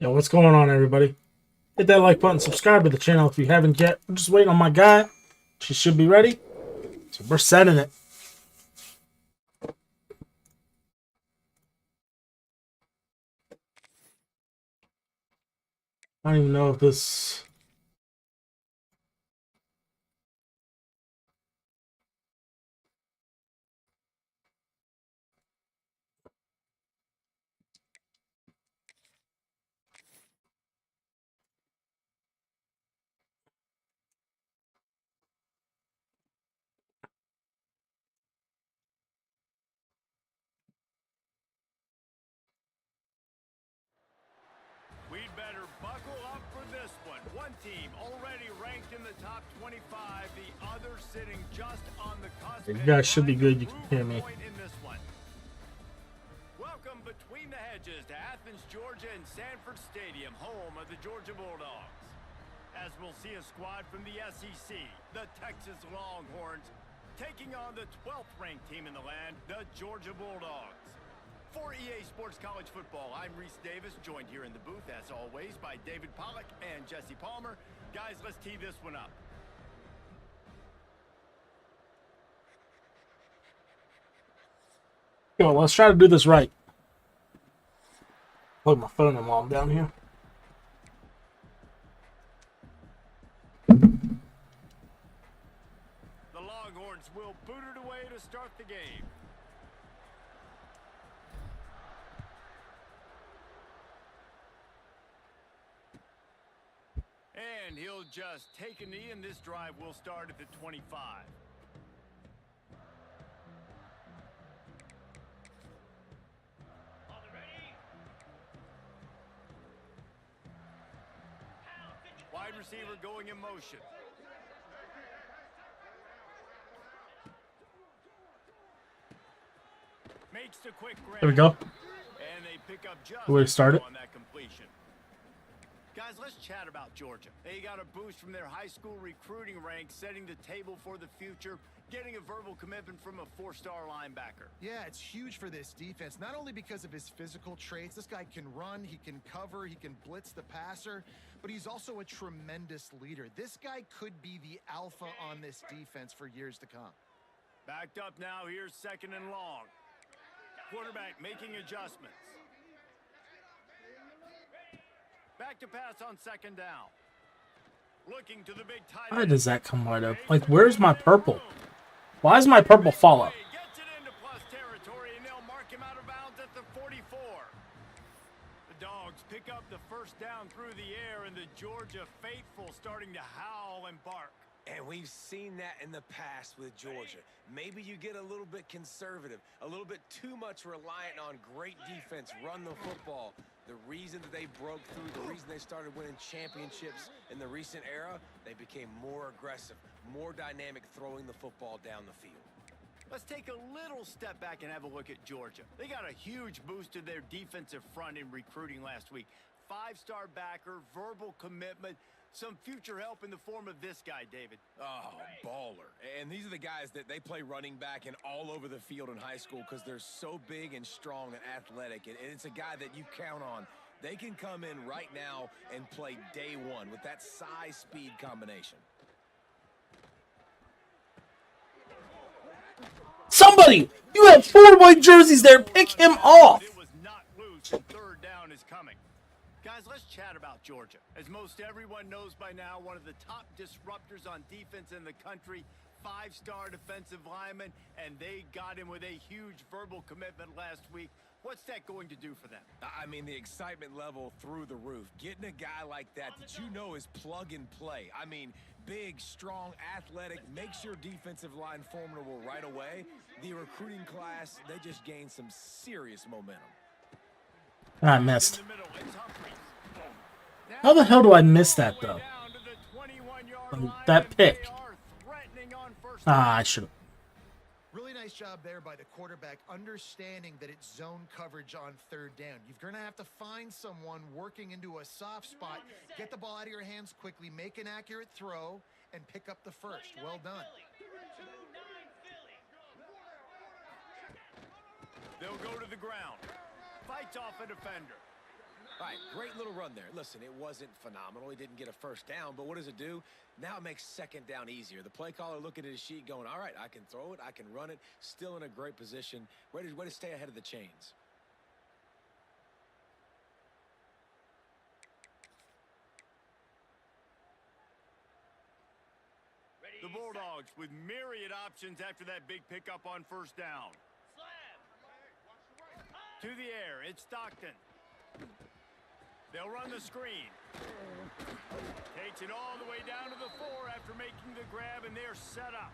Yo, what's going on, everybody? Hit that like button, subscribe to the channel if you haven't yet. I'm just waiting on my guy. She should be ready. So we're setting it. I don't even know if this... We'd better buckle up for this one. One team already ranked in the top 25, the other sitting just on the cusp. You guys should be good. You can hear me. In this one. Welcome between the hedges to Athens, Georgia and Sanford Stadium, home of the Georgia Bulldogs. As we'll see a squad from the SEC, the Texas Longhorns, taking on the 12th ranked team in the land, the Georgia Bulldogs. For EA Sports College Football, I'm Reese Davis, joined here in the booth, as always, by David Pollack and Jesse Palmer. Guys, let's tee this one up. Yo, let's try to do this right. Plug my phone in while I'm down here. The Longhorns will boot it away to start the game. And he'll just take a knee, and this drive will start at the 25. Wide receiver going in motion. Makes the quick grab. There we go. And they pick up just Where it started. on that completion. Guys, let's chat about Georgia. They got a boost from their high school recruiting ranks, setting the table for the future, getting a verbal commitment from a four-star linebacker. Yeah, it's huge for this defense, not only because of his physical traits. This guy can run, he can cover, he can blitz the passer, but he's also a tremendous leader. This guy could be the alpha on this defense for years to come. Backed up now, here's second and long. Quarterback making adjustments. Back to pass on second down. Looking to the big tight end. Why does that come right up? Like, where's my purple? Why is my purple follow? Gets it into plus territory, and they'll mark him out of bounds at the 44. The Dogs pick up the first down through the air, and the Georgia faithful starting to howl and bark. And we've seen that in the past with Georgia. Maybe you get a little bit conservative, a little bit too much reliant on great defense, run the football. The reason that they broke through, the reason they started winning championships in the recent era, they became more aggressive, more dynamic throwing the football down the field. Let's take a little step back and have a look at Georgia. They got a huge boost to their defensive front in recruiting last week. Five-star backer, verbal commitment, some future help in the form of this guy, David. Oh, baller. And these are the guys that they play running back and all over the field in high school because they're so big and strong and athletic. And it's a guy that you count on. They can come in right now and play day one with that size-speed combination. Somebody! You have 4 white jerseys there. Pick him off. It was not loose, and third down is coming. Guys, let's chat about Georgia. As most everyone knows by now, one of the top disruptors on defense in the country, 5-star defensive lineman, and they got him with a huge verbal commitment last week. What's that going to do for them? I mean, the excitement level through the roof. Getting a guy like that you know is plug and play. I mean, big, strong, athletic, makes your defensive line formidable right away. The recruiting class, they just gained some serious momentum. I missed. How the hell do I miss that, though? That pick. Ah, I should have. Really nice job there by the quarterback, understanding that it's zone coverage on third down. You're going to have to find someone working into a soft spot, get the ball out of your hands quickly, make an accurate throw, and pick up the first. Well done. They'll go to the ground. Fights off a defender. All right, great little run there. Listen, it wasn't phenomenal. He didn't get a first down, but what does it do? Now it makes second down easier. The play caller looking at his sheet going, all right, I can throw it, I can run it, still in a great position, ready to stay ahead of the chains. The Bulldogs with myriad options after that big pickup on first down. To the air, it's Stockton. They'll run the screen. Takes it all the way down to the 4 after making the grab, and they're set up.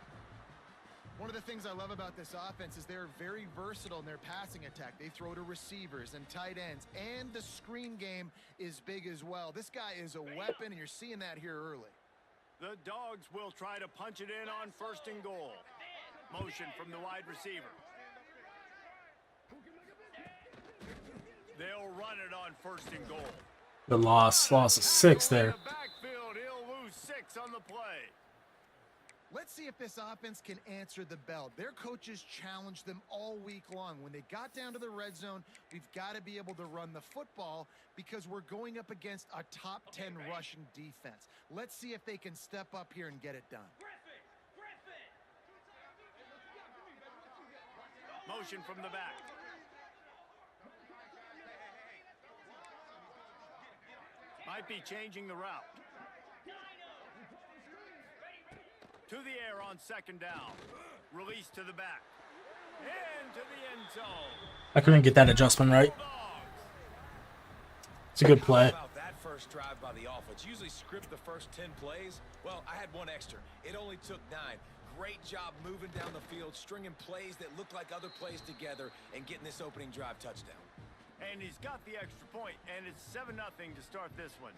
One of the things I love about this offense is they're very versatile in their passing attack. They throw to receivers and tight ends, and the screen game is big as well. This guy is a weapon, and you're seeing that here early. The Dogs will try to punch it in on first and goal. Motion from the wide receiver. They'll run it on first and goal. The loss of 6 there. In the backfield, he'll lose 6 on the play. Let's see if this offense can answer the bell. Their coaches challenged them all week long. When they got down to the red zone, we've got to be able to run the football because we're going up against a top 10 rushing defense. Let's see if they can step up here and get it done. Motion from the back. Might be changing the route. To the air on second down. Release to the back. Into the end zone. I couldn't get that adjustment right. It's a good play. How about that first drive by the offense? Usually script the first 10 plays. Well, I had one extra. It only took 9. Great job moving down the field, stringing plays that look like other plays together, and getting this opening drive touchdown. And he's got the extra point, and it's 7-0 to start this one.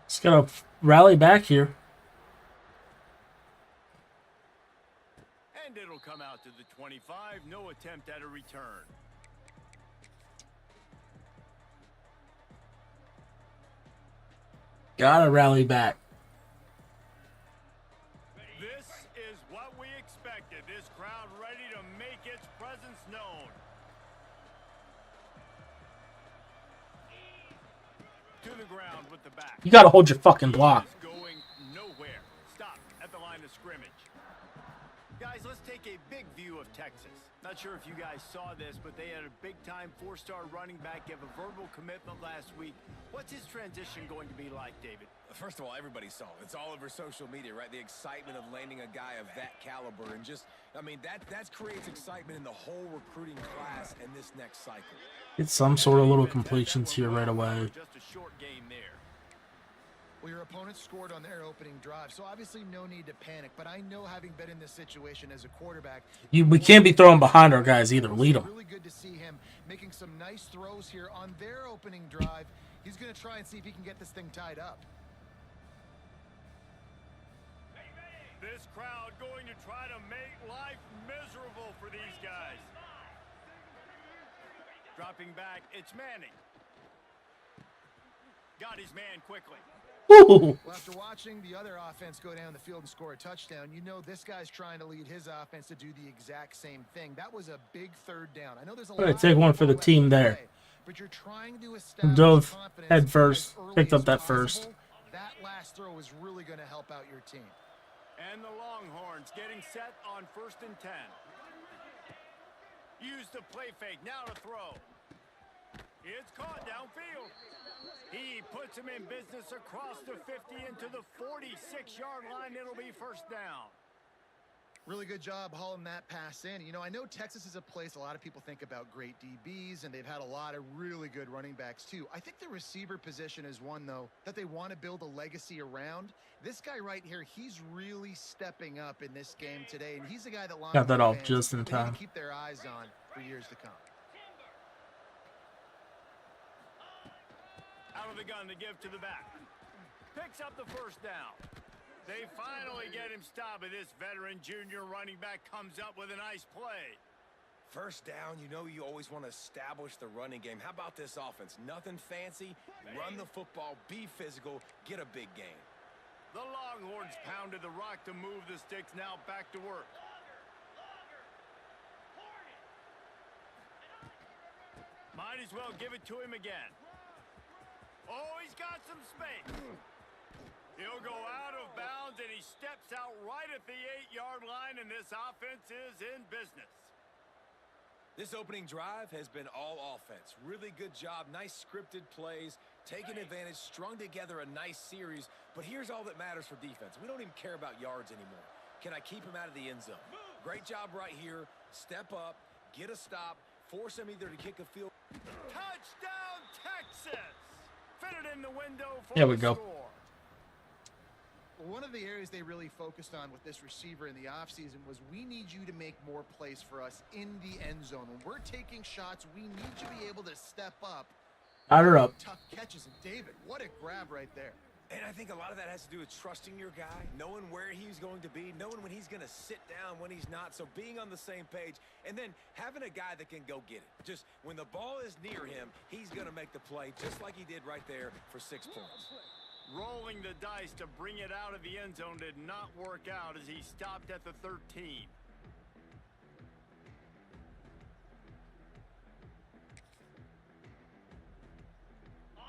Just gotta rally back here. And it'll come out to the 25. No attempt at a return. Gotta rally back. This is what we expected. This crowd ready to make its presence known. To the ground with the back. You gotta hold your fucking block. Going nowhere. Stop at the line of scrimmage. Guys, let's take a big view of Texas. Not sure if you guys saw this, but they had a big-time 4-star running back give a verbal commitment last week. What's his transition going to be like, David? First of all, everybody saw it. It's all over social media, right? The excitement of landing a guy of that caliber, and just, I mean, that creates excitement in the whole recruiting class in this next cycle. Get some sort of little completions here right away. Just a short game there. Well, your opponent scored on their opening drive, so obviously no need to panic. But I know, having been in this situation as a quarterback, We can't be throwing behind our guys either. Lead them. Really good to see him making some nice throws here on their opening drive. He's going to try and see if he can get this thing tied up. This crowd going to try to make life miserable for these guys. Dropping back, it's Manning. Got his man quickly. Ooh. Well, after watching the other offense go down the field and score a touchdown, you know this guy's trying to lead his offense to do the exact same thing. That was a big third down. I know there's a lot. Take one for the team there. But you're trying to establish Dove confidence head first, as early picked up as that possible. first. That last throw is really going to help out your team. And the Longhorns getting set on 1st and 10. Use the play fake, now to throw. It's caught downfield. He puts him in business across the 50 into the 46-yard line. It'll be first down. Really good job hauling that pass in. You know, I know Texas is a place a lot of people think about great DBs, and they've had a lot of really good running backs too. I think the receiver position is one, though, that they want to build a legacy around. This guy right here, he's really stepping up in this game today, and he's the guy that Got that off just in time. Keep their eyes on for years to come. Out of the gun to give to the back. Picks up the first down. They finally get him stopped, but this veteran junior running back comes up with a nice play. First down, you know you always want to establish the running game. How about this offense? Nothing fancy. Run the football, be physical, get a big gain. The Longhorns pounded the rock to move the sticks, now back to work. Might as well give it to him again. Oh, he's got some space. He'll go out of bounds, and he steps out right at the 8-yard line, and this offense is in business. This opening drive has been all offense. Really good job, nice scripted plays, taking advantage, strung together a nice series. But here's all that matters for defense. We don't even care about yards anymore. Can I keep him out of the end zone? Great job right here. Step up, get a stop, force him either to kick a field. Touchdown, Texas! Fit it in the window for There we the go. score. One of the areas they really focused on with this receiver in the offseason was we need you to make more plays for us in the end zone. When we're taking shots, we need you to be able to step up. Hide her up. Tough catches. And David, what a grab right there. And I think a lot of that has to do with trusting your guy, knowing where he's going to be, knowing when he's going to sit down, when he's not. So being on the same page, and then having a guy that can go get it. Just when the ball is near him, he's going to make the play just like he did right there for 6 points. Rolling the dice to bring it out of the end zone did not work out as he stopped at the 13.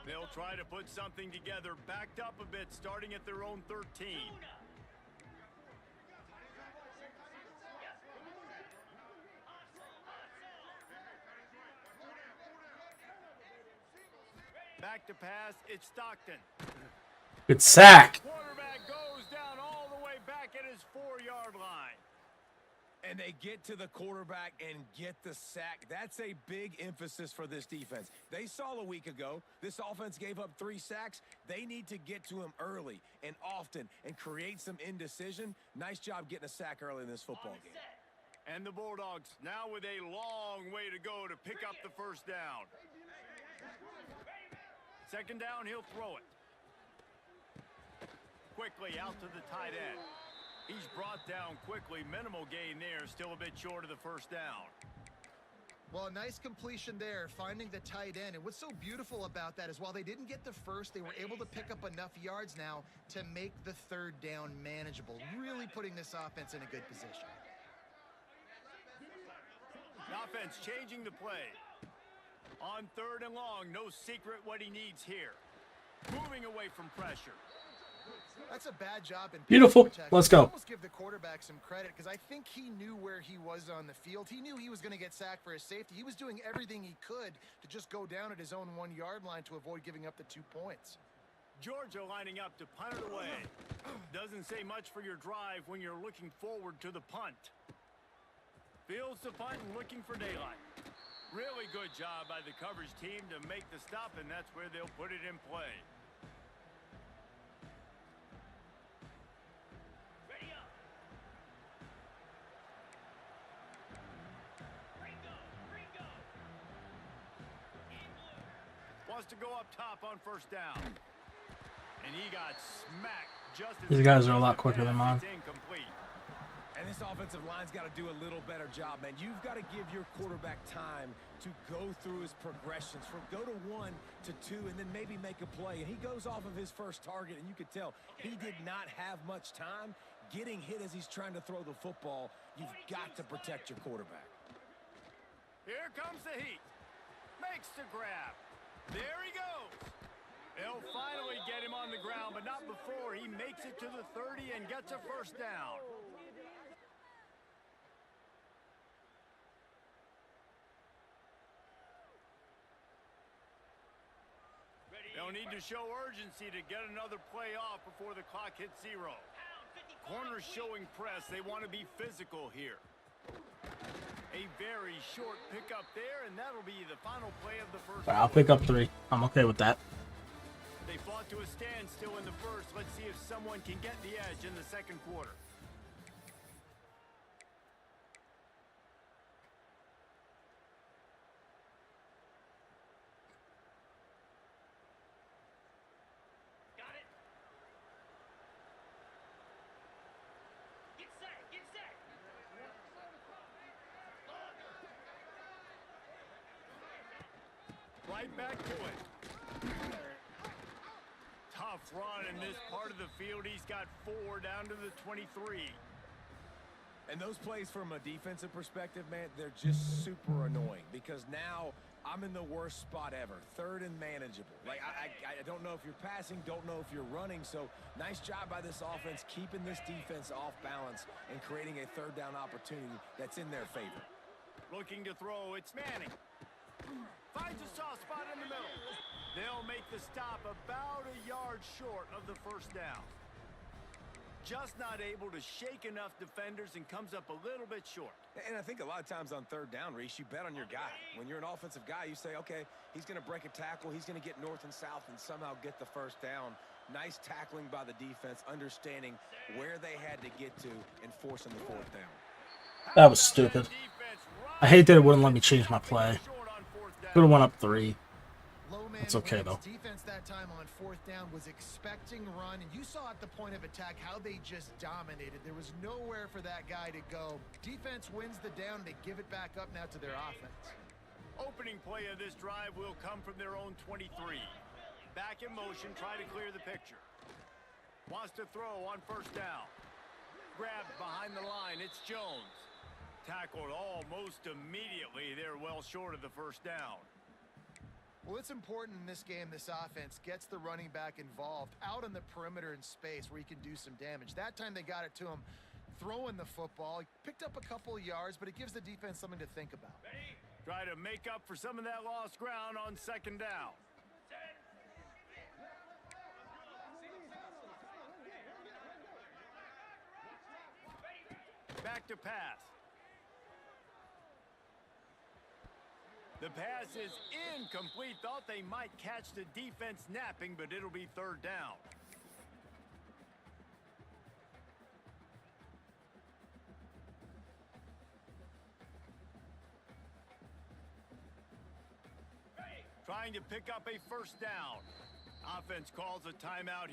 They'll try to put something together, backed up a bit, starting at their own 13. Back to pass, it's Stockton. Good sack. Quarterback goes down all the way back at his 4-yard line. And they get to the quarterback and get the sack. That's a big emphasis for this defense. They saw a week ago, this offense gave up 3 sacks. They need to get to him early and often and create some indecision. Nice job getting a sack early in this football game. And the Bulldogs now with a long way to go to pick up the first down. Second down, he'll throw it. Quickly out to the tight end. He's brought down quickly. Minimal gain there. Still a bit short of the first down. Well, a nice completion there, finding the tight end. And what's so beautiful about that is while they didn't get the first, they were able to pick up enough yards now to make the third down manageable, really putting this offense in a good position. The offense changing the play. On 3rd and long, no secret what he needs here. Moving away from pressure. That's a bad job in Beautiful. protection. Let's go. I almost give the quarterback some credit because I think he knew where he was on the field. He knew he was going to get sacked for his safety. He was doing everything he could to just go down at his own 1-yard line to avoid giving up the 2 points. Georgia lining up to punt it away. Doesn't say much for your drive when you're looking forward to the punt. Fields the punt and looking for daylight. Really good job by the coverage team to make the stop, and that's where they'll put it in play. Ready up. Ringo. Wants to go up top on first down. And he got smacked just as These guys are a lot quicker than mine. it's incomplete. And this offensive line's got to do a little better job, man. You've got to give your quarterback time to go through his progressions from go to 1 to 2 and then maybe make a play. And he goes off of his first target, and you could tell he did not have much time getting hit as he's trying to throw the football. You've got to protect your quarterback. Here comes the heat. Makes the grab. There he goes. They'll finally get him on the ground, but not before he makes it to the 30 and gets a first down. They'll need to show urgency to get another play off before the clock hits 0. Corners showing press. They want to be physical here. A very short pickup there, and that'll be the final play of the first. I'll pick up 3. I'm okay with that. They fought to a standstill in the first. Let's see if someone can get the edge in the second quarter. Got it. Get set. Right back to it. Tough run in this part of the field. He's got 4 down to the 23. And those plays from a defensive perspective, man, they're just super annoying because now I'm in the worst spot ever. Third and manageable. Like, I don't know if you're passing, don't know if you're running. So nice job by this offense keeping this defense off balance and creating a third down opportunity that's in their favor. Looking to throw, it's Manning. Finds a soft spot in the middle. They'll make the stop about a yard short of the first down. Just not able to shake enough defenders and comes up a little bit short. And I think a lot of times on third down, Reese, you bet on your guy. When you're an offensive guy, you say, okay, he's going to break a tackle, he's going to get north and south and somehow get the first down. Nice tackling by the defense, understanding where they had to get to and forcing the fourth down. That was stupid. I hate that it wouldn't let me change my play. Could have went up 3. It's okay, though. Defense that time on fourth down was expecting run, and you saw at the point of attack how they just dominated. There was nowhere for that guy to go. Defense wins the down. They give it back up now to their offense. Opening play of this drive will come from their own 23. Back in motion, try to clear the picture. Wants to throw on first down. Grabbed behind the line, it's Jones. Tackled almost immediately. They're well short of the first down. Well, it's important in this game, this offense gets the running back involved out on the perimeter in space where he can do some damage. That time they got it to him throwing the football. He picked up a couple of yards, but it gives the defense something to think about. Try to make up for some of that lost ground on second down. Back to pass. The pass is incomplete. Thought they might catch the defense napping, but it'll be third down. Trying to pick up a first down. Offense calls a timeout.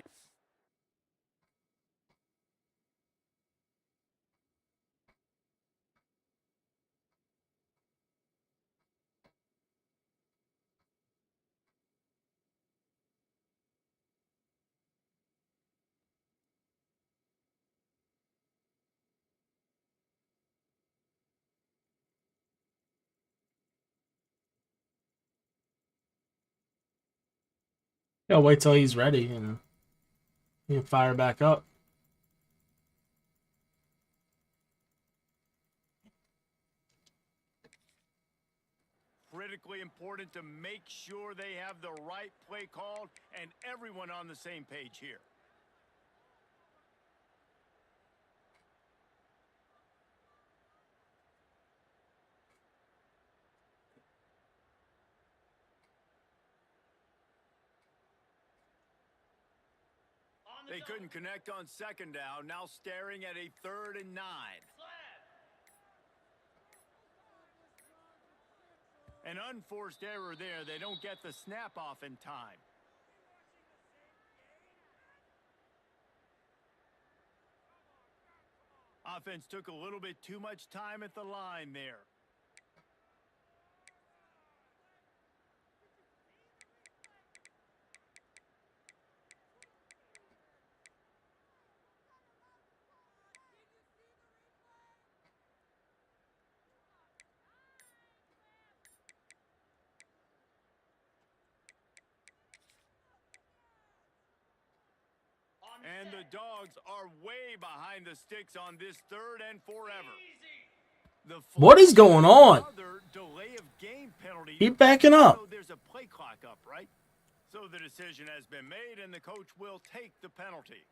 Yeah, wait till he's ready and you can fire back up. Critically important to make sure they have the right play called and everyone on the same page here. They couldn't connect on second down, now staring at a 3rd and 9. An unforced error there. They don't get the snap off in time. Offense took a little bit too much time at the line there. And the Dogs are way behind the sticks on this 3rd and forever. What is going on? Delay of game penalty. Keep backing up. So there's a play clock up, right? So the decision has been made, and the coach will take the penalty.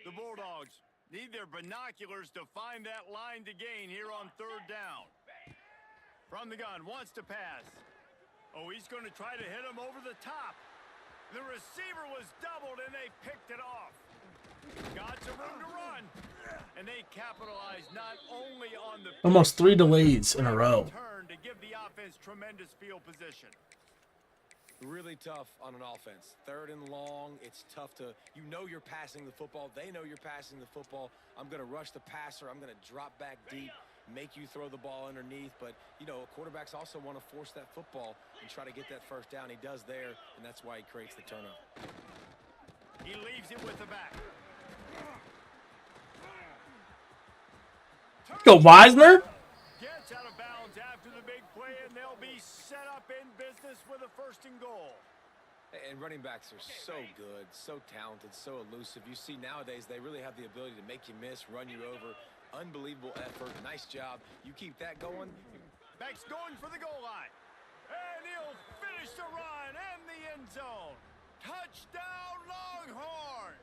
The Bulldogs need their binoculars to find that line to gain here on 3rd down. From the gun, wants to pass. Oh, he's going to try to hit him over the top. The receiver was doubled, and they picked it off. Got some room to run. And they capitalized not only on the... Almost 3 delays in a row. ...turn to give the offense tremendous field position. Really tough on an offense. 3rd and long, it's tough to, you know you're passing the football. They know you're passing the football. I'm going to rush the passer. I'm going to drop back deep, make you throw the ball underneath. But, you know, quarterbacks also want to force that football and try to get that first down. He does there, and that's why he creates the turnover. He leaves it with the back. Go Wisner. Gets out of bounds after the big play, and they'll be set up in business with a 1st and goal. And running backs are so good, so talented, so elusive. You see nowadays they really have the ability to make you miss, run you over. Unbelievable effort. Nice job. You keep that going. Back's going for the goal line. And he'll finish the run and the end zone. Touchdown, Longhorns!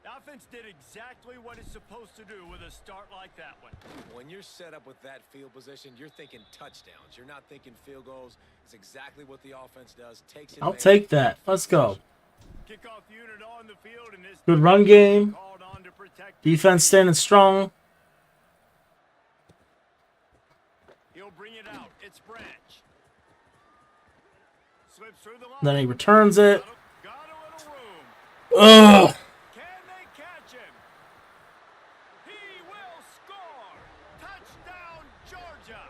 The offense did exactly what it's supposed to do with a start like that one. When you're set up with that field position, you're thinking touchdowns. You're not thinking field goals. It's exactly what the offense does. Takes I'll take that. Let's go. Kickoff unit on the field, and this Good run game. called on to protect Defense standing strong. He'll bring it out. It's Branch. Slips through the line. Then he returns it. Got a little room. Ugh. Can they catch him? He will score. Touchdown, Georgia.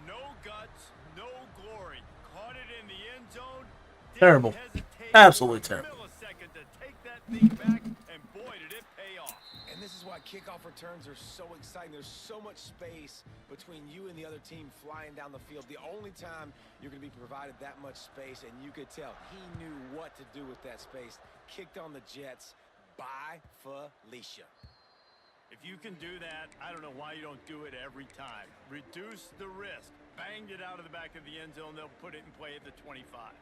No guts, no glory. Caught it in the end zone. Didn't Terrible. hesitate Absolutely for a terrible. millisecond to take that thing back, and boy, did it pay off. And this is why kickoff returns are so exciting. There's so much space between you and the other team flying down the field. The only time you're going to be provided that much space, and you could tell he knew what to do with that space. Kicked on the Jets. By Felicia. If you can do that, I don't know why you don't do it every time. Reduce the risk. Banged it out of the back of the end zone. They'll put it in play at the 25.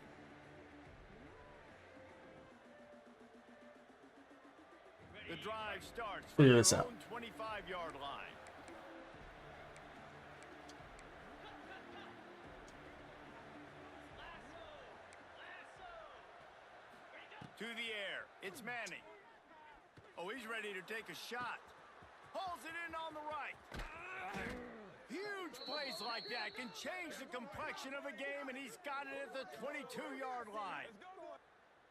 The drive starts from Figure their this out. own 25-yard line. To the air. It's Manning. Oh, he's ready to take a shot. Hauls it in on the right. Huge plays like that can change the complexion of a game, and he's got it at the 22-yard line.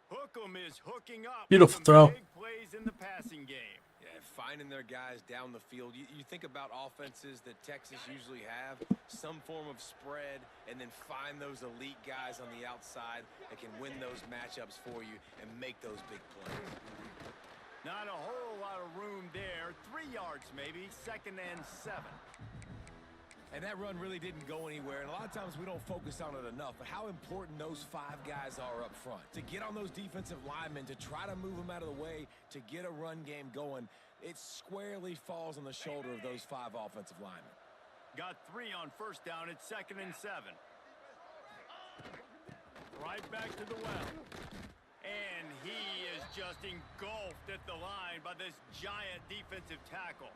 Hookem is hooking up. Beautiful with throw. some big plays in the passing game. Yeah, finding their guys down the field. You think about offenses that Texas usually have, some form of spread, and then find those elite guys on the outside that can win those matchups for you and make those big plays. Not a whole lot of room there. 3 yards maybe, 2nd and 7. And that run really didn't go anywhere, and a lot of times we don't focus on it enough, but how important those 5 guys are up front. To get on those defensive linemen, to try to move them out of the way, to get a run game going, it squarely falls on the shoulder of those 5 offensive linemen. Got 3 on 1st down. It's 2nd and 7. Right back to the well. And he is just engulfed at the line by this giant defensive tackle.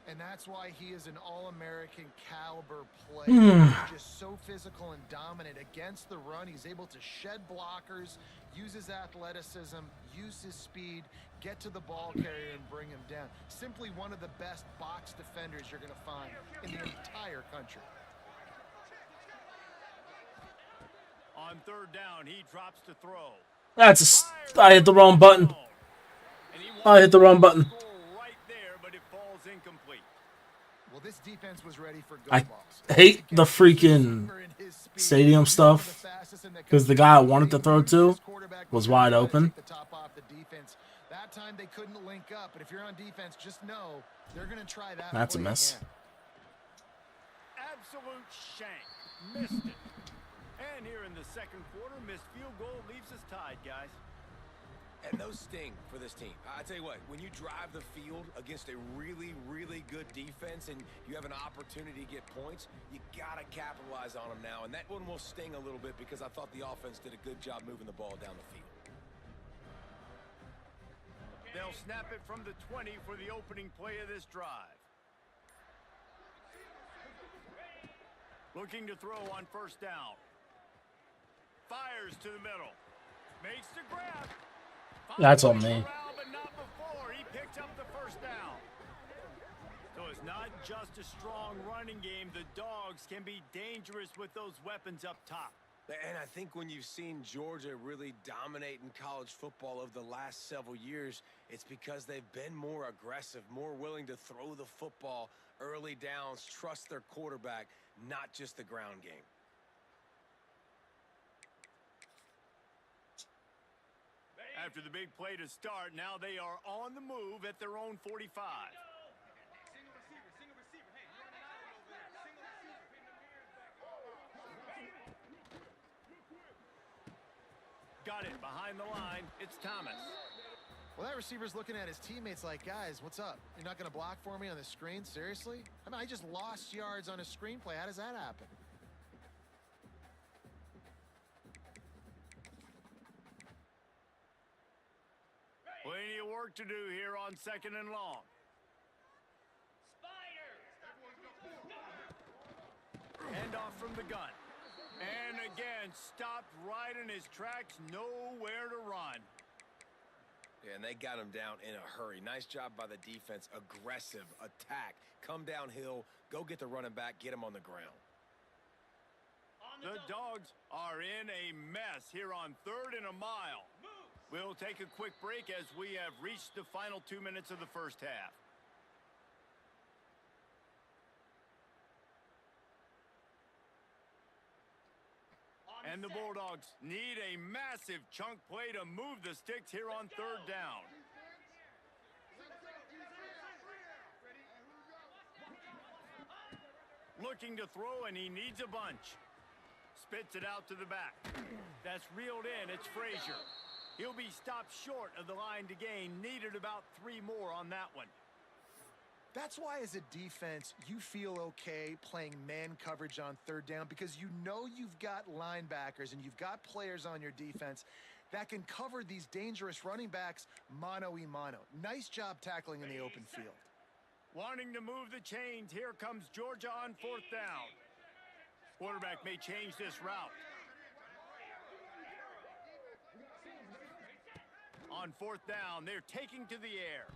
And that's why he is an all-American caliber player. He's just so physical and dominant against the run. He's able to shed blockers, use his athleticism, use his speed, get to the ball carrier and bring him down. Simply one of the best box defenders you're going to find in the entire country. On 3rd down, he drops to throw. I hit the wrong button. I hit the wrong button. Right there, but it falls incomplete. Well, this defense was ready for I go balls. hate the freaking stadium stuff because the guy I wanted to throw to was wide open. That time they couldn't link up, but if you're on defense, just know they're going to try that. That's a play miss. again. Absolute shank. Missed it. And here in the 2nd quarter, missed field goal leaves us tied, guys. And those sting for this team. I tell you what, when you drive the field against a really, really good defense and you have an opportunity to get points, you got to capitalize on them now. And that one will sting a little bit because I thought the offense did a good job moving the ball down the field. They'll snap it from the 20 for the opening play of this drive. Looking to throw on 1st down. Fires to the middle. Makes the grab. That's on me. But not before. He picked up the 1st down. So it's not just a strong running game. The Dogs can be dangerous with those weapons up top. And I think when you've seen Georgia really dominate in college football over the last several years, it's because they've been more aggressive, more willing to throw the football early downs, trust their quarterback, not just the ground game. After the big play to start, now they are on the move at their own 45. Got it behind the line. It's Thomas. Well, that receiver's looking at his teammates like, guys, what's up? You're not going to block for me on the screen? Seriously? I mean, I just lost yards on a screenplay. How does that happen? Plenty of work to do here on 2nd and long. Hand off from the gun. And again, stopped right in his tracks, nowhere to run. Yeah, and they got him down in a hurry. Nice job by the defense. Aggressive attack. Come downhill, go get the running back, get him on the ground. The Dogs are in a mess here on 3rd and a mile. We'll take a quick break as we have reached the final 2 minutes of the first half. And the Bulldogs need a massive chunk play to move the sticks here on 3rd down. Looking to throw, and he needs a bunch. Spits it out to the back. That's reeled in. It's Frazier. He'll be stopped short of the line to gain. Needed about 3 more on that one. That's why, as a defense, you feel okay playing man coverage on 3rd down, because you know you've got linebackers and you've got players on your defense that can cover these dangerous running backs mano-a-mano. Nice job tackling in the open field. Wanting to move the chains, here comes Georgia on 4th down. Quarterback may change this route. On 4th down, they're taking to the air.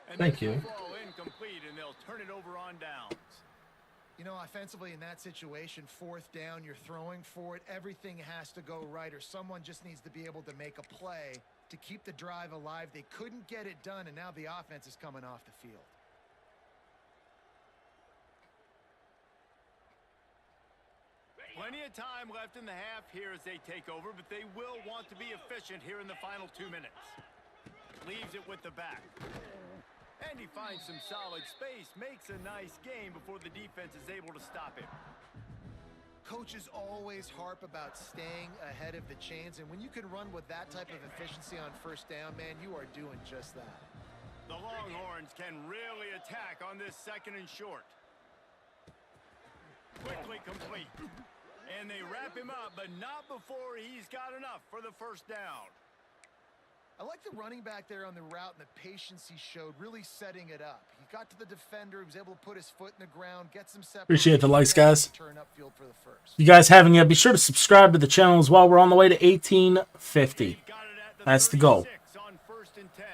And Thank you. Ball incomplete, and they'll turn it over on downs. You know, offensively in that situation, 4th down, you're throwing for it. Everything has to go right, or someone just needs to be able to make a play to keep the drive alive. They couldn't get it done, and now the offense is coming off the field. Plenty of time left in the half here as they take over, but they will want to be efficient here in the final 2 minutes. Leaves it with the back. And he finds some solid space, makes a nice game before the defense is able to stop him. Coaches always harp about staying ahead of the chains, and when you can run with that type of efficiency on 1st down, man, you are doing just that. The Longhorns can really attack on this 2nd and short. Quickly complete. And they wrap him up, but not before he's got enough for the 1st down. I like the running back there on the route and the patience he showed, really setting it up. He got to the defender, he was able to put his foot in the ground, get some separation. Appreciate the likes, guys. Turn upfield for the 1st. If you guys haven't yet, be sure to subscribe to the channel as well. We're on the way to 1850. That's the goal. On 1st and 10.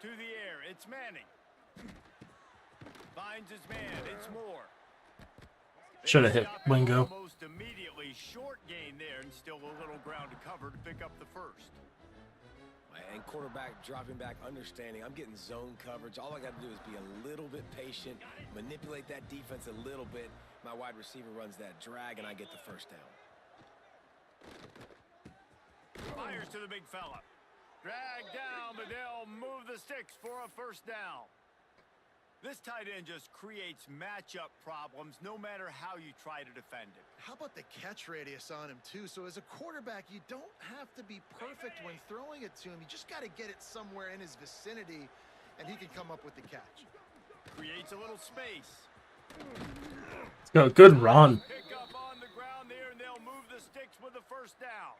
To the air, it's Manning. Finds his man, it's Moore. Should have hit Wingo. Almost immediately, short gain there, and still a little ground to cover to pick up the 1st. And quarterback dropping back, understanding I'm getting zone coverage. All I got to do is be a little bit patient, manipulate that defense a little bit. My wide receiver runs that drag, and I get the 1st down. Fires to the big fella. Drag down, but they'll move the sticks for a 1st down. This tight end just creates matchup problems no matter how you try to defend it. How about the catch radius on him, too? So as a quarterback, you don't have to be perfect when throwing it to him. You just got to get it somewhere in his vicinity, and he can come up with the catch. Creates a little space. Let's go. Good run. Pick up on the ground there, and they'll move the sticks with the 1st down.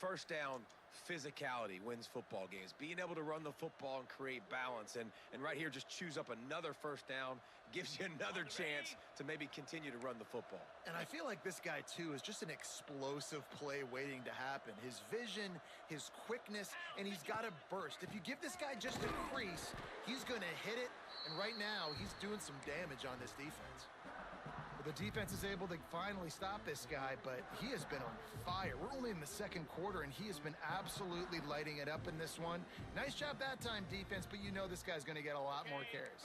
1st down, physicality wins football games. Being able to run the football and create balance. And right here, just choose up another first down. Gives you another chance to maybe continue to run the football. And I feel like this guy, too, is just an explosive play waiting to happen. His vision, his quickness, and he's got a burst. If you give this guy just a crease, he's going to hit it. And right now, he's doing some damage on this defense. The defense is able to finally stop this guy, but he has been on fire. We're only in the second quarter, and he has been absolutely lighting it up in this one. Nice job that time, defense, but you know this guy's going to get a lot more carries.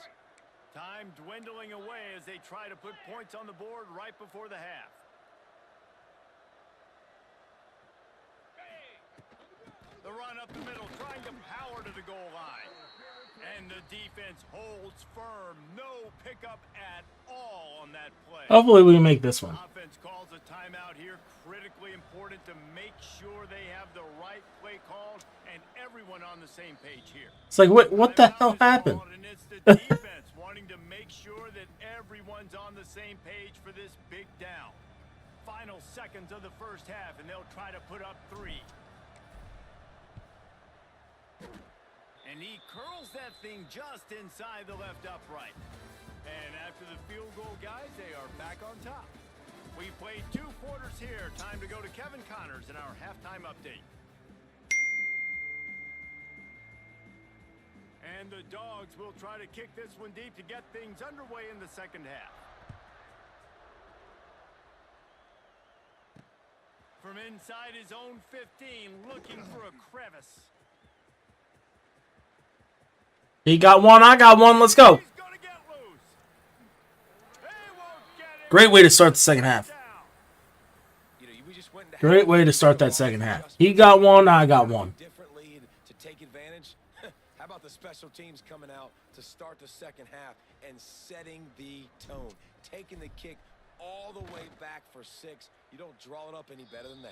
Time dwindling away as they try to put points on the board right before the half. The run up the middle, trying to power to the goal line. And the defense holds firm. No pickup at all on that play. Hopefully we can make this one. Offense calls a timeout here. Critically important to make sure they have the right play called and everyone on the same page here. It's like, what the hell happened? And it's the defense wanting to make sure that everyone's on the same page for this big down. Final seconds of the first half, and they'll try to put up 3. And he curls that thing just inside the left upright. And after the field goal, guys, they are back on top. We played 2 quarters here. Time to go to Kevin Connors in our halftime update. And the Dogs will try to kick this one deep to get things underway in the second half. From inside his own 15, looking for a crevice. He got one, I got one, let's go. He's gonna get loose. They won't get it. Great way to start the second half. You know, we just went into Great way to start that second half. He got one, I got one. Different lead to take advantage. How about the special teams coming out to start the second half and setting the tone, taking the kick all the way back for 6. You don't draw it up any better than that.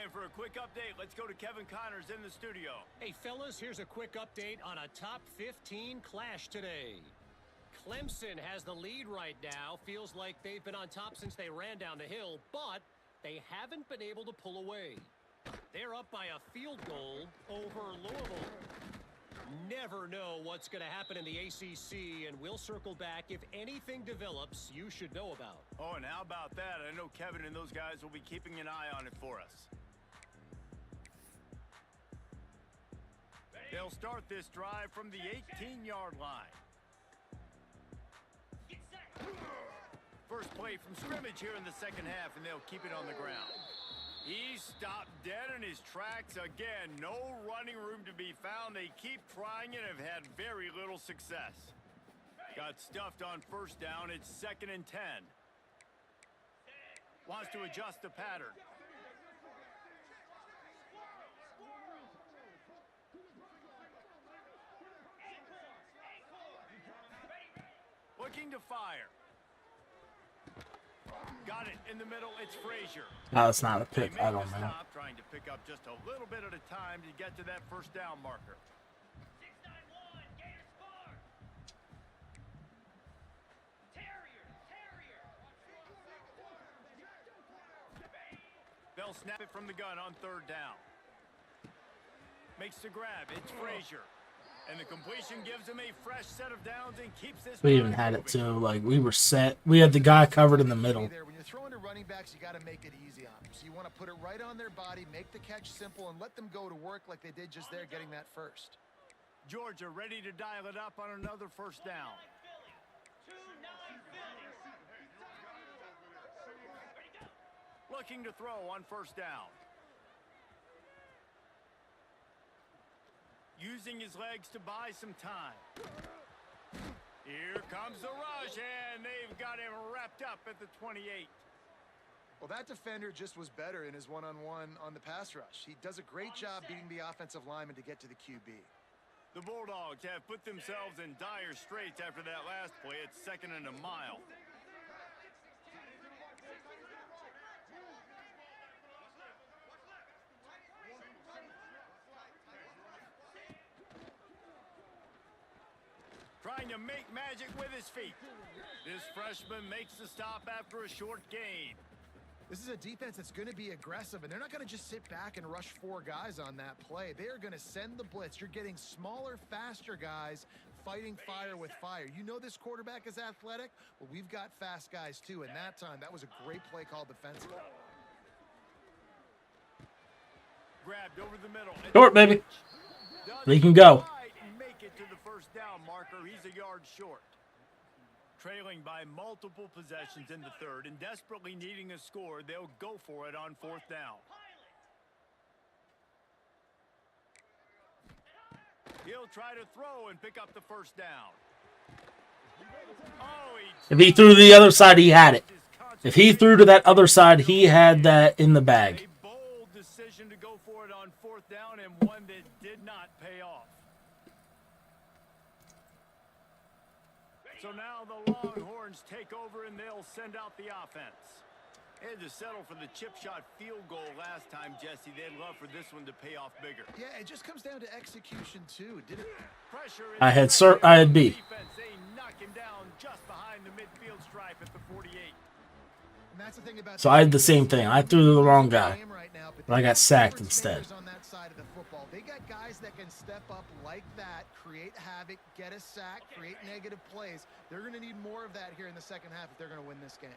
And for a quick update, let's go to Kevin Connors in the studio. Hey, fellas, here's a quick update on a top 15 clash today. Clemson has the lead right now. Feels like they've been on top since they ran down the hill, but they haven't been able to pull away. They're up by a field goal over Louisville. Never know what's going to happen in the ACC, and we'll circle back if anything develops you should know about. Oh, and how about that? I know Kevin and those guys will be keeping an eye on it for us. They'll start this drive from the 18-yard line. First play from scrimmage here in the second half, and they'll keep it on the ground. He stopped dead in his tracks again. No running room to be found. They keep trying and have had very little success. Got stuffed on first down. It's 2nd and 10. Wants to adjust the pattern. Looking to fire. Got it in the middle. It's Frazier. No, it's not a pick. I don't know. Stop, trying to pick up just a little bit at a time to get to that first down marker. 691, Gator Spark. Terrier. They'll snap it from the gun on 3rd down. Makes the grab. It's Frazier. And the completion gives him a fresh set of downs and keeps this. We even had it too. Like, we were set. We had the guy covered in the middle. When you're throwing to running backs, you got to make it easy on them. So you want to put it right on their body, make the catch simple, and let them go to work like they did just there, getting that first. Georgia ready to dial it up on another first down. Looking to throw on first down. Using his legs to buy some time. Here comes the rush, and they've got him wrapped up at the 28. Well, that defender just was better in his one-on-one on the pass rush. He does a great job beating the offensive lineman to get to the QB. The Bulldogs have put themselves in dire straits after that last play. It's 2nd and a mile. Trying to make magic with his feet. This freshman makes the stop after a short gain. This is a defense that's going to be aggressive, and they're not going to just sit back and rush 4 guys on that play. They are going to send the blitz. You're getting smaller, faster guys fighting fire with fire. You know this quarterback is athletic, but we've got fast guys too, and that time, that was a great play call defensively. Grabbed over the middle. Short, baby. He can go. Make it to the first down marker. He's a yard short. Trailing by multiple possessions in the third and desperately needing a score, they'll go for it on 4th down. He'll try to throw and pick up the first down. Oh, If he threw to the other side, he had it. If he threw to that other side, he had that in the bag. A bold decision to go for it on 4th down and one that did not pay off. So now the Longhorns take over and they'll send out the offense. They had to settle for the chip shot field goal last time, Jesse. They'd love for this one to pay off bigger. Yeah, it just comes down to execution too. Did it? Pressure I had B. Defense, they knock him down just behind the midfield stripe at the 48. And that's the thing about So I had the same thing. I threw to the wrong guy, but I got sacked instead. On that side of the football. They got guys that can step up like that, create havoc, get a sack, create negative plays. They're going to need more of that here in the second half if they're going to win this game.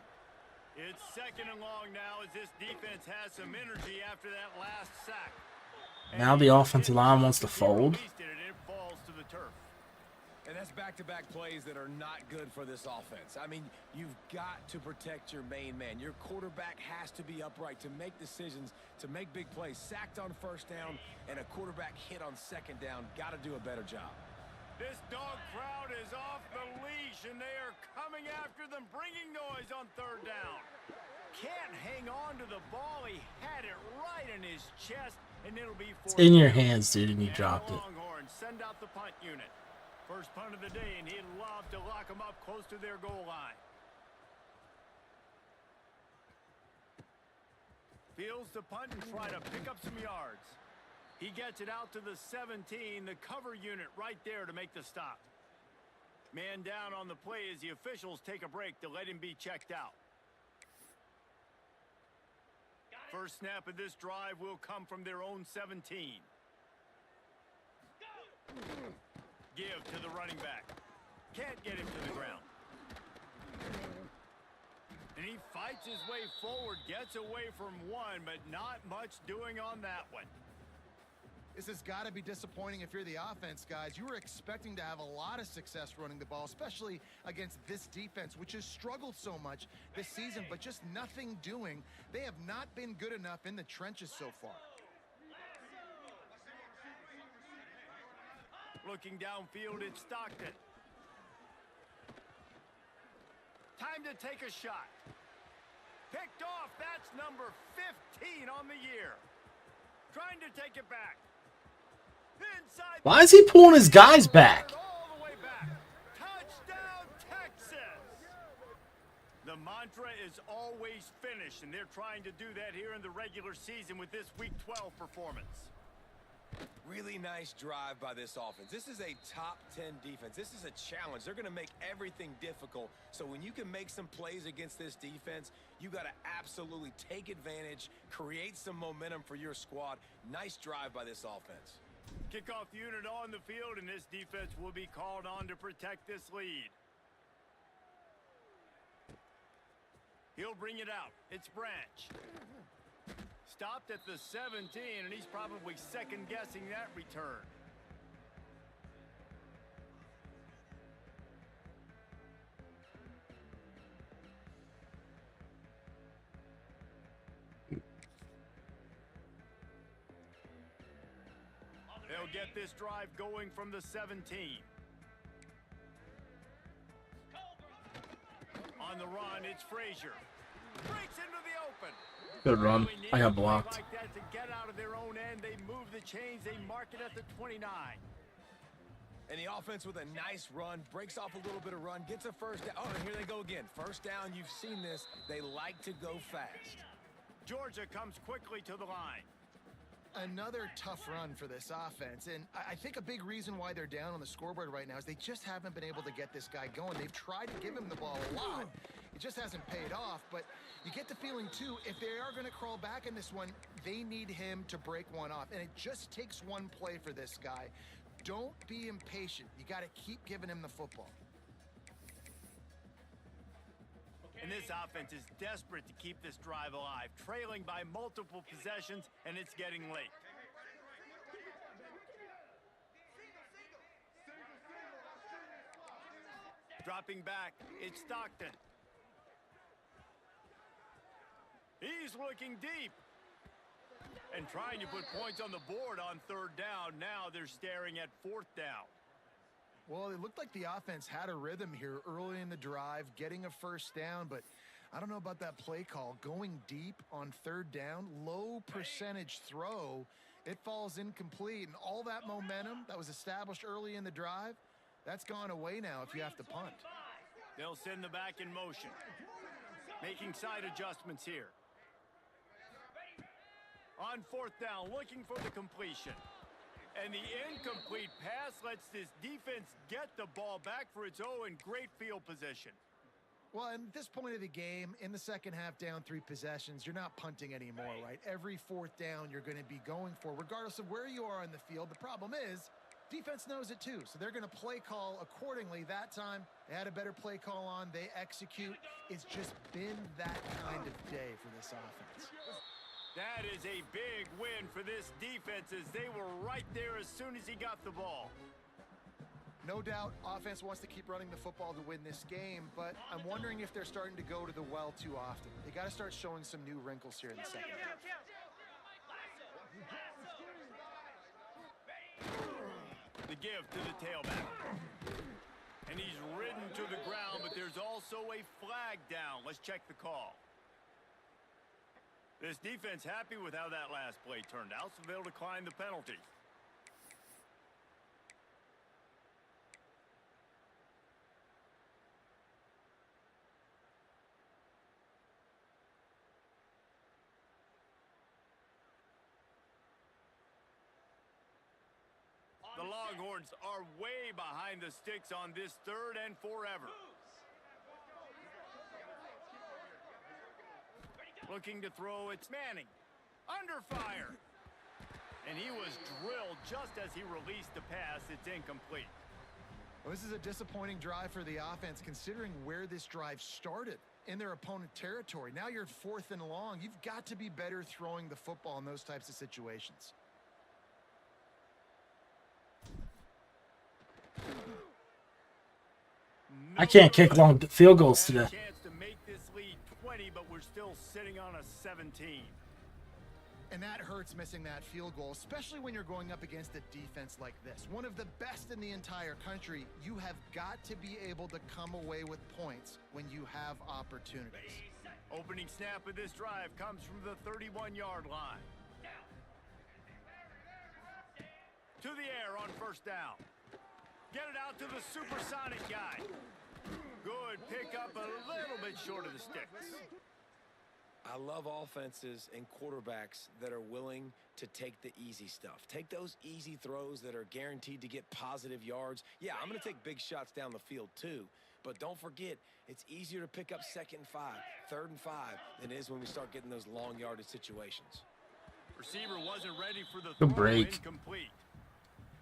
It's 2nd and long now as this defense has some energy after that last sack. Now the offensive line wants to fold. It falls to the turf. And that's back-to-back plays that are not good for this offense. I mean, you've got to protect your main man. Your quarterback has to be upright to make decisions, to make big plays. Sacked on 1st down and a quarterback hit on 2nd down. Got to do a better job. This dog crowd is off the leash, and they are coming after them, bringing noise on 3rd down. Can't hang on to the ball. He had it right in his chest, and it'll be 4th It's in your down. hands, dude, and you dropped it. Longhorns send out the punt unit. First punt of the day, and he'd love to lock them up close to their goal line. Fields the punt and try to pick up some yards. He gets it out to the 17, the cover unit right there to make the stop. Man down on the play as the officials take a break to let him be checked out. First snap of this drive will come from their own 17. Give to the running back. Can't get him to the ground. And he fights his way forward, gets away from one, but not much doing on that one. This has got to be disappointing if you're the offense, guys. You were expecting to have a lot of success running the ball, especially against this defense, which has struggled so much this season, but just nothing doing. They have not been good enough in the trenches so far. Looking downfield, it's Stockton. Time to take a shot. Picked off, that's number 15 on the year. Trying to take it back. Inside. Why is he pulling his guys back? All the way back. Touchdown, Texas. The mantra is always finish, and they're trying to do that here in the regular season with this Week 12 performance. Really nice drive by this offense. This is a top 10 defense. This is a challenge. They're going to make everything difficult. So when you can make some plays against this defense, you got to absolutely take advantage, create some momentum for your squad. Nice drive by this offense. Kickoff unit on the field, and this defense will be called on to protect this lead. He'll bring it out. It's Branch. Stopped at the 17, and he's probably second-guessing that return. They'll get this drive going from the 17. On the run, it's Frazier. Breaks into the open. Good run. I got blocked. Like that to get out of their own end. They move the chains. They mark it at the 29. And the offense with a nice run, breaks off a little bit of run, gets a first down. Oh, and here they go again. First down, you've seen this. They like to go fast. Georgia comes quickly to the line. Another tough run for this offense, and I think a big reason why they're down on the scoreboard right now is they just haven't been able to get this guy going. They've tried to give him the ball a lot. It just hasn't paid off, but you get the feeling, too, if they are going to crawl back in this one, they need him to break one off. And it just takes one play for this guy. Don't be impatient. You got to keep giving him the football. And this offense is desperate to keep this drive alive, trailing by multiple possessions, and it's getting late. Dropping back, it's Stockton. He's looking deep. And trying to put points on the board on third down. Now they're staring at fourth down. Well, it looked like the offense had a rhythm here early in the drive, getting a first down, but I don't know about that play call. Going deep on third down, low percentage throw, it falls incomplete, and all that momentum that was established early in the drive, that's gone away now if you have to punt. They'll send the back in motion, making side adjustments here. On fourth down, looking for the completion. And the incomplete pass lets this defense get the ball back for its own great field position. Well, at this point of the game, in the second half, down 3 possessions, you're not punting anymore, right? Every fourth down you're going to be going for, regardless of where you are in the field. The problem is, defense knows it too, so they're going to play call accordingly. That time, they had a better play call on. They execute. It's just been that kind of day for this offense. That is a big win for this defense as they were right there as soon as he got the ball. No doubt, offense wants to keep running the football to win this game, but I'm wondering if they're starting to go to the well too often. They got to start showing some new wrinkles here in the second half. The give to the tailback. And he's ridden to the ground, but there's also a flag down. Let's check the call. This defense happy with how that last play turned out, so they'll decline the penalty. The Longhorns are way behind the sticks on this third and forever. Looking to throw, it's Manning. Under fire. And he was drilled just as he released the pass. It's incomplete. Well, this is a disappointing drive for the offense, considering where this drive started in their opponent territory. Now you're at 4th and long. You've got to be better throwing the football in those types of situations. I can't kick long field goals today. Chance to make this lead 20, but we're still sitting on a 17. And that hurts, missing that field goal, especially when you're going up against a defense like this. One of the best in the entire country. You have got to be able to come away with points when you have opportunities. Opening snap of this drive comes from the 31-yard line. To the air on first down. Get it out to the supersonic guy. Good pickup, a little bit short of the sticks. I love offenses and quarterbacks that are willing to take the easy stuff. Take those easy throws that are guaranteed to get positive yards. Yeah, I'm going to take big shots down the field too. But don't forget, it's easier to pick up 2nd and 5, 3rd and 5 than it is when we start getting those long yardage situations. Receiver wasn't ready for the The throw. break. Incomplete.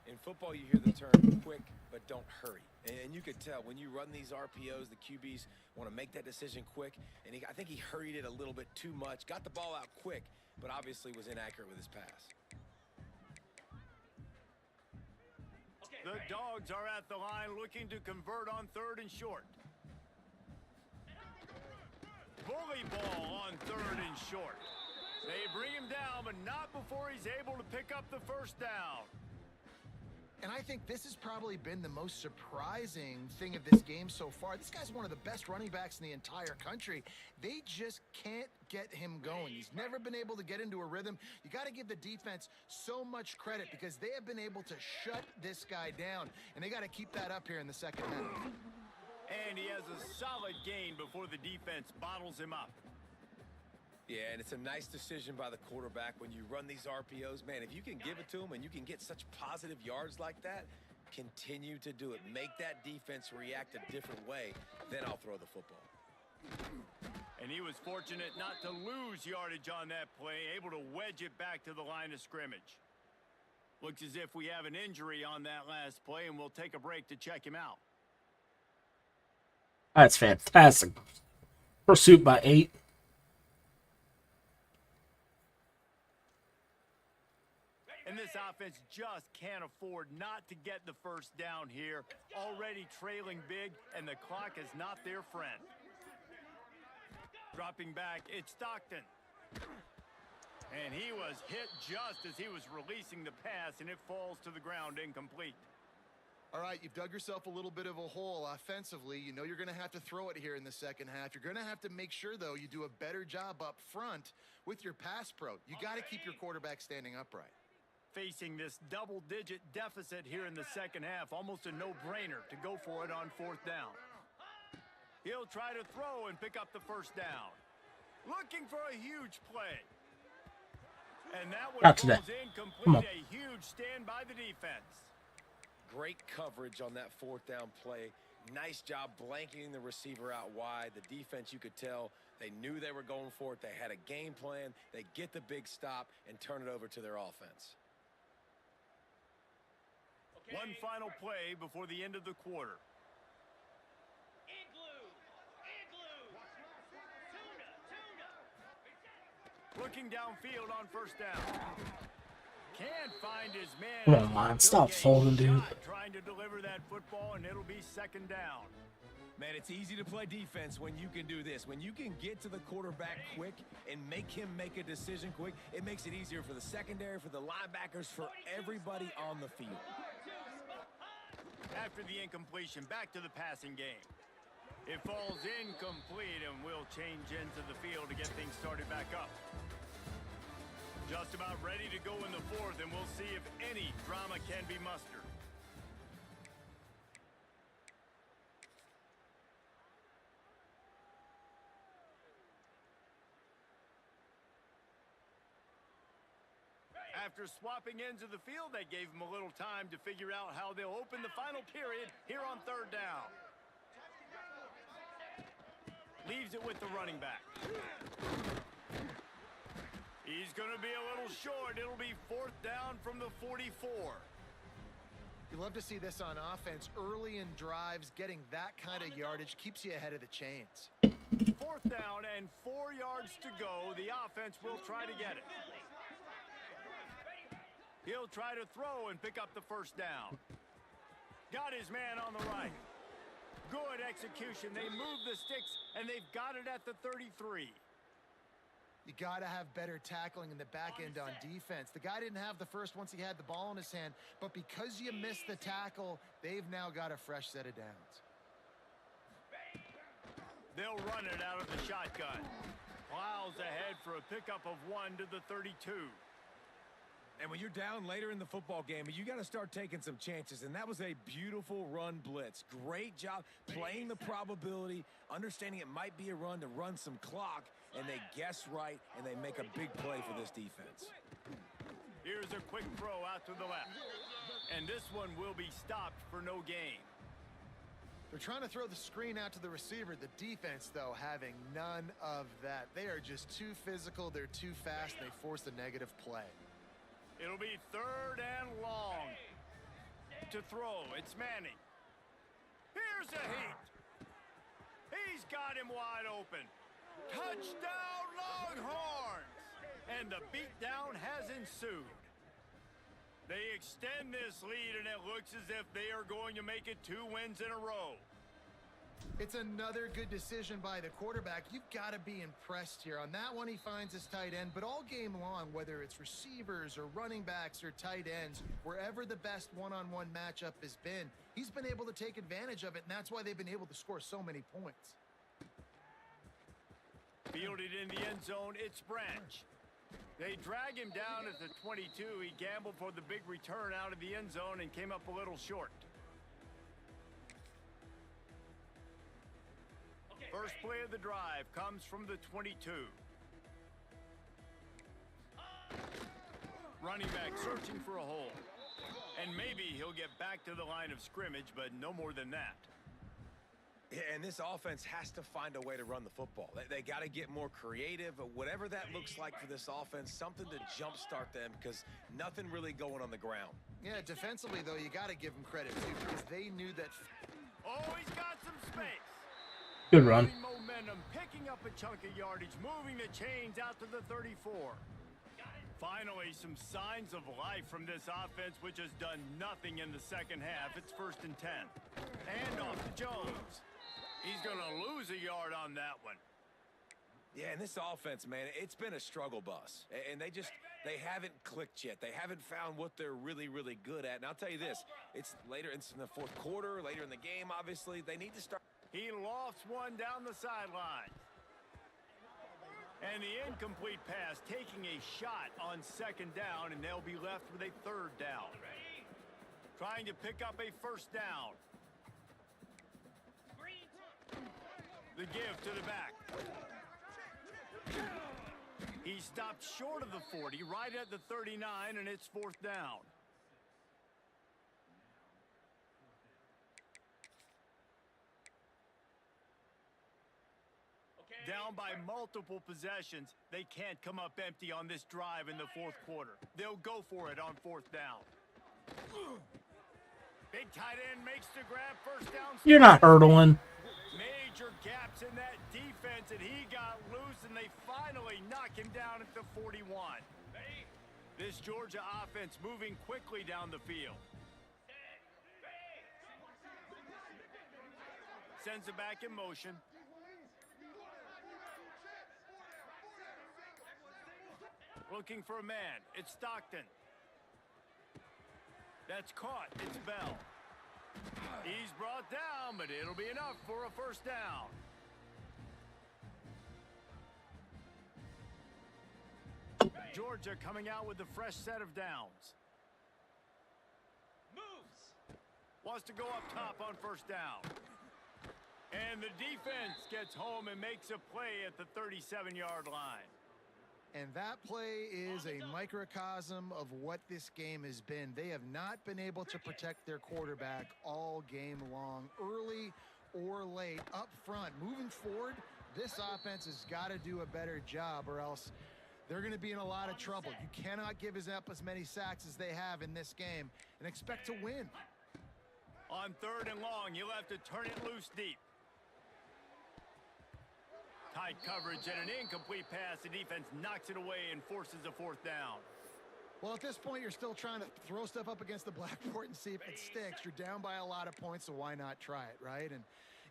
In football, you hear the term quick, but don't hurry. And you could tell when you run these RPOs, the QBs want to make that decision quick. And I think he hurried it a little bit too much. Got the ball out quick, but obviously was inaccurate with his pass. The Dogs are at the line looking to convert on 3rd and short. Bully ball on 3rd and short. They bring him down, but not before he's able to pick up the first down. And I think this has probably been the most surprising thing of this game so far. This guy's one of the best running backs in the entire country. They just can't get him going. He's never been able to get into a rhythm. You got to give the defense so much credit because they have been able to shut this guy down. And they got to keep that up here in the second half. And he has a solid gain before the defense bottles him up. Yeah, and it's a nice decision by the quarterback when you run these RPOs. Man, if you can give it to him and you can get such positive yards like that, continue to do it. Make that defense react a different way, then I'll throw the football. And he was fortunate not to lose yardage on that play, able to wedge it back to the line of scrimmage. Looks as if we have an injury on that last play, and we'll take a break to check him out. That's fantastic. Pursuit by 8. And this offense just can't afford not to get the first down here. Already trailing big, and the clock is not their friend. Dropping back, it's Stockton. And he was hit just as he was releasing the pass, and it falls to the ground incomplete. All right, you've dug yourself a little bit of a hole offensively. You know you're going to have to throw it here in the second half. You're going to have to make sure, though, you do a better job up front with your pass pro. You got to keep your quarterback standing upright. Facing this double-digit deficit here in the second half, almost a no-brainer to go for it on 4th down. He'll try to throw and pick up the first down. Looking for a huge play. And that one falls incomplete. A huge stand by the defense. Great coverage on that 4th down play. Nice job blanketing the receiver out wide. The defense, you could tell, they knew they were going for it. They had a game plan. They get the big stop and turn it over to their offense. One final play before the end of the quarter. Looking downfield on 1st down. Can't find his man. Come on, man. Stop folding, dude. Trying to deliver that football, and it'll be 2nd down. Man, it's easy to play defense when you can do this. When you can get to the quarterback quick and make him make a decision quick, it makes it easier for the secondary, for the linebackers, for everybody on the field. After the incompletion, back to the passing game. It falls incomplete, and we'll change into the field to get things started back up. Just about ready to go in the 4th, and we'll see if any drama can be mustered. After swapping ends of the field, they gave him a little time to figure out how they'll open the final period here on 3rd down. Leaves it with the running back. He's going to be a little short. It'll be 4th down from the 44. You love to see this on offense. Early in drives, getting that kind of yardage keeps you ahead of the chains. 4th down and 4 yards to go. The offense will try to get it. He'll try to throw and pick up the 1st down. Got his man on the right. Good execution. They move the sticks, and they've got it at the 33. You got to have better tackling in the back end on defense. The guy didn't have the first once he had the ball in his hand, but because you missed the tackle, they've now got a fresh set of downs. They'll run it out of the shotgun. Plows ahead for a pickup of 1 to the 32. And when you're down later in the football game, you got to start taking some chances. And that was a beautiful run blitz. Great job playing the probability, understanding it might be a run to run some clock, and they guess right, and they make a big play for this defense. Here's a quick throw out to the left. And this one will be stopped for no gain. They're trying to throw the screen out to the receiver. The defense, though, having none of that. They are just too physical. They're too fast. They force a negative play. It'll be 3rd and long. To throw, it's Manning. Here's a heat. He's got him wide open. Touchdown, Longhorns! And the beatdown has ensued. They extend this lead, and it looks as if they are going to make it 2 wins in a row. It's another good decision by the quarterback. You've got to be impressed here. On that one, he finds his tight end, but all game long, whether it's receivers or running backs or tight ends, wherever the best one-on-one matchup has been, he's been able to take advantage of it, and that's why they've been able to score so many points. Fielded in the end zone, it's Branch. They drag him down at the 22. He gambled for the big return out of the end zone and came up a little short. First play of the drive comes from the 22. Running back searching for a hole. And maybe he'll get back to the line of scrimmage, but no more than that. Yeah, and this offense has to find a way to run the football. They got to get more creative, whatever that looks like for this offense, something to jumpstart them because nothing really going on the ground. Yeah, defensively, though, you got to give them credit, too, because they knew that. Oh, he's got some space. Good run. Building momentum, picking up a chunk of yardage, moving the chains out to the 34. Finally, some signs of life from this offense, which has done nothing in the second half. It's 1st and 10. Hand off to Jones. He's going to lose a yard on that one. Yeah, and this offense, man, it's been a struggle bus. And they haven't clicked yet. They haven't found what they're really, really good at. And I'll tell you this, it's later, it's in the fourth quarter, later in the game, obviously. They need to start. He lofts one down the sideline. And the incomplete pass taking a shot on 2nd down, and they'll be left with a 3rd down. Trying to pick up a 1st down. The give to the back. He stopped short of the 40, right at the 39, and it's 4th down. Down by multiple possessions, they can't come up empty on this drive in the 4th quarter. They'll go for it on 4th down. Big tight end makes the grab, 1st down. You're not hurdling. Major gaps in that defense, and he got loose, and they finally knock him down at the 41. This Georgia offense moving quickly down the field. Sends it back in motion. Looking for a man. It's Stockton. That's caught. It's Bell. He's brought down, but it'll be enough for a 1st down. Georgia coming out with a fresh set of downs. Moves. Wants to go up top on 1st down. And the defense gets home and makes a play at the 37-yard line. And that play is a microcosm of what this game has been. They have not been able to protect their quarterback all game long, early or late, up front. Moving forward, this offense has got to do a better job, or else they're going to be in a lot of trouble. You cannot give up as many sacks as they have in this game and expect to win. On 3rd and long, you'll have to turn it loose deep. Tight coverage and an incomplete pass. The defense knocks it away and forces a 4th down. Well, at this point, you're still trying to throw stuff up against the blackboard and see if it sticks. You're down by a lot of points, so why not try it, right? And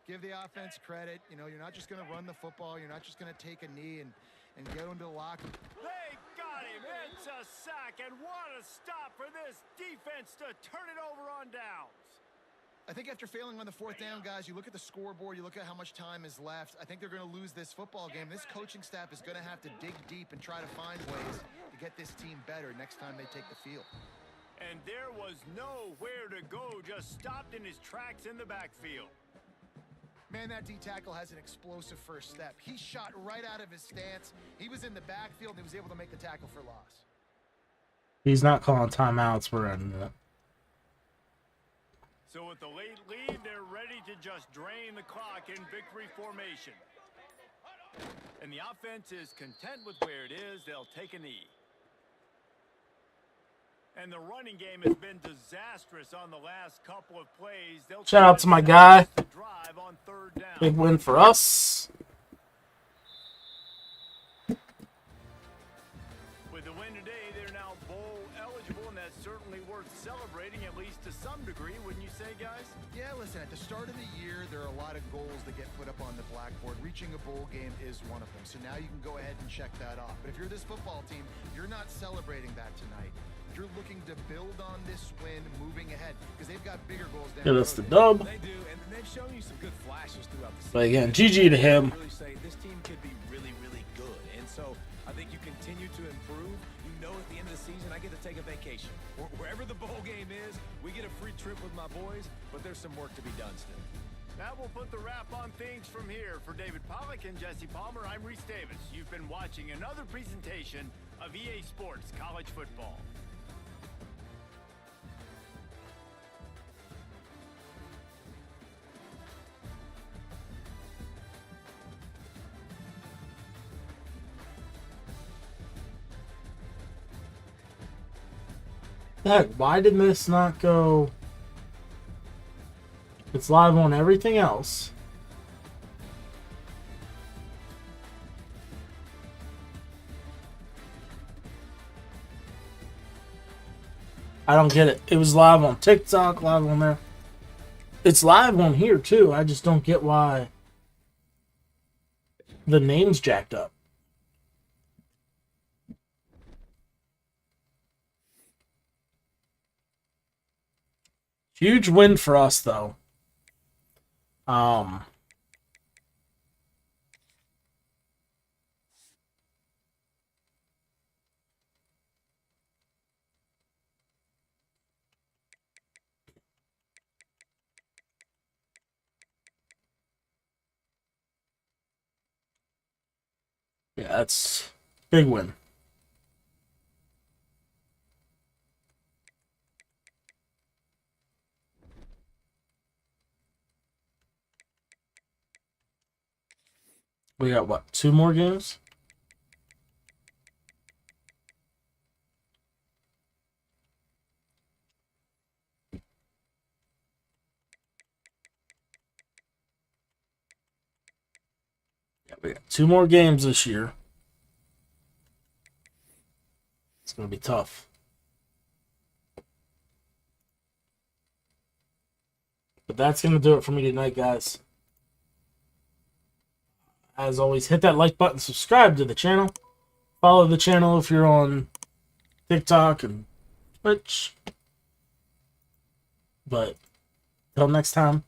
give the offense credit. You know, you're not just going to run the football. You're not just going to take a knee and go into the locker. They got him. It's a sack, and what a stop for this defense to turn it over on downs. I think after failing on the 4th down, guys, you look at the scoreboard, you look at how much time is left. I think they're going to lose this football game. This coaching staff is going to have to dig deep and try to find ways to get this team better next time they take the field. And there was nowhere to go, just stopped in his tracks in the backfield. Man, that D-tackle has an explosive first step. He shot right out of his stance. He was in the backfield and he was able to make the tackle for loss. He's not calling timeouts. We're ending it. So with the late lead, they're ready to just drain the clock in victory formation. And the offense is content with where it is. They'll take a knee. And the running game has been disastrous on the last couple of plays. Shout out to my guy. Drive on 3rd down. Big win for us. With the win today, they're now bowl eligible, and that's certainly worth celebrating, at least to some degree, wouldn't you say, guys? Yeah, listen, at the start of the year, there are a lot of goals that get put up on the blackboard. Reaching a bowl game is one of them. So now you can go ahead and check that off. But if you're this football team, you're not celebrating that tonight. You're looking to build on this win moving ahead because they've got bigger goals down Yeah, the that's the road. dub. They do, and they've shown you some good flashes throughout the season. But again, GG to him. Really say this team could be really, really good. And so I think you continue to improve. You know, at the end of the season, I get to take a vacation. Wherever the bowl game is, we get a free trip with my boys, but there's some work to be done still. That will put the wrap on things from here. For David Pollack and Jesse Palmer, I'm Reese Davis. You've been watching another presentation of EA Sports College Football. Heck, why did this not go? It's live on everything else. I don't get it. It was live on TikTok, live on there. It's live on here too. I just don't get why the name's jacked up. Huge win for us though. Yeah, that's big win. We got what? 2 more games? Yeah, we got 2 more games this year. It's going to be tough. But that's going to do it for me tonight, guys. As always, hit that like button, subscribe to the channel. Follow the channel if you're on TikTok and Twitch. But, till next time.